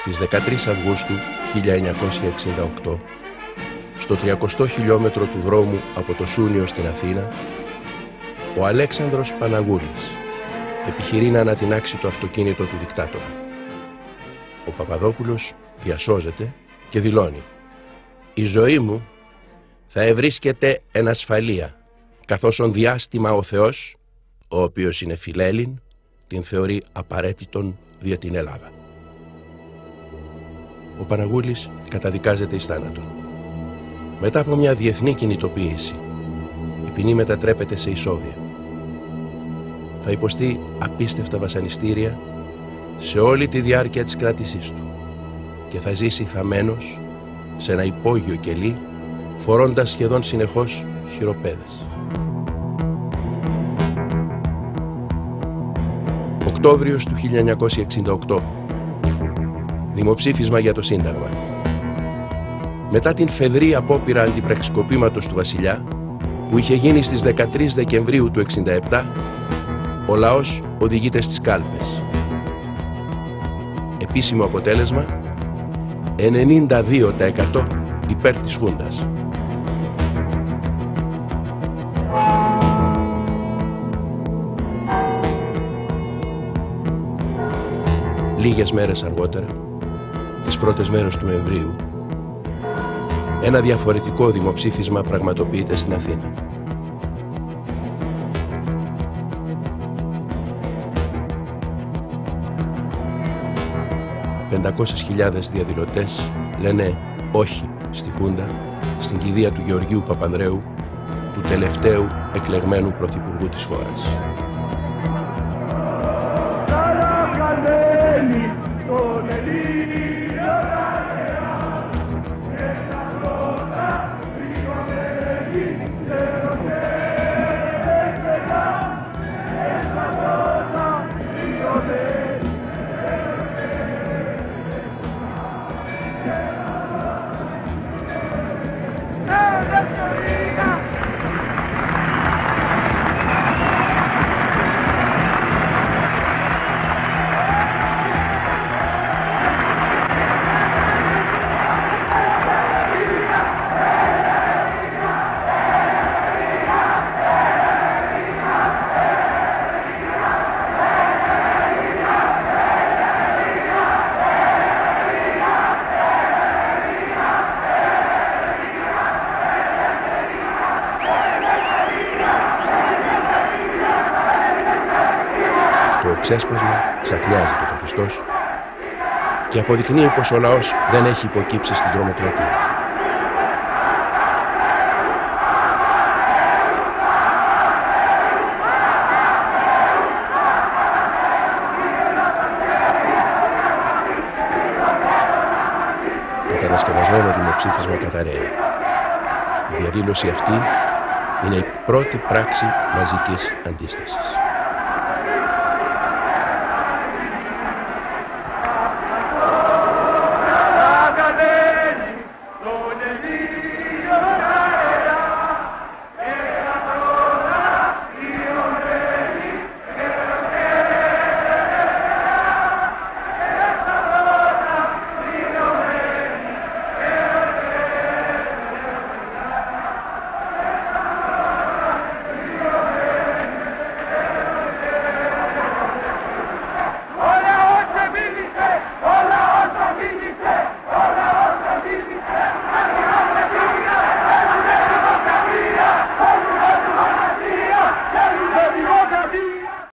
Στις 13 Αυγούστου 1968, στο 300 χιλιόμετρο του δρόμου από το Σούνιο στην Αθήνα, ο Αλέξανδρος Παναγούλης επιχειρεί να ανατινάξει το αυτοκίνητο του δικτάτορα. Ο Παπαδόπουλος διασώζεται και δηλώνει: «Η ζωή μου θα ευρίσκεται εν ασφαλεία, καθώς ον διάστημα ο Θεός, ο οποίος είναι φιλέλλην, την θεωρεί απαραίτητον δια την Ελλάδα». Ο Παναγούλης καταδικάζεται εις θάνατον. Μετά από μια διεθνή κινητοποίηση, η ποινή μετατρέπεται σε ισόβια. Θα υποστεί απίστευτα βασανιστήρια σε όλη τη διάρκεια της κράτησής του και θα ζήσει θαμμένος σε ένα υπόγειο κελί, φορώντας σχεδόν συνεχώς χειροπέδες. Οκτώβριος του 1968. Δημοψήφισμα για το Σύνταγμα. Μετά την φεδρή απόπειρα αντιπραξικοπήματος του βασιλιά, που είχε γίνει στις 13 Δεκεμβρίου του 1967, ο λαός οδηγείται στις κάλπες. Επίσημο αποτέλεσμα: 92% υπέρ της Χούντας. Λίγες μέρες αργότερα, τις πρώτες μέρες του Νοεμβρίου, ένα διαφορετικό δημοψήφισμα πραγματοποιείται στην Αθήνα. $500.000 διαδηλωτές λένε όχι στη Χούντα, στην κηδεία του Γεωργίου Παπανδρέου, του τελευταίου εκλεγμένου πρωθυπουργού της χώρας. Το ξέσπασμα ξαφνιάζει το καθεστώς και αποδεικνύει πως ο λαός δεν έχει υποκύψει στην τρομοκρατία. Το κατασκευασμένο δημοψήφισμα καταρρέει. Η διαδήλωση αυτή είναι η πρώτη πράξη μαζικής αντίστασης.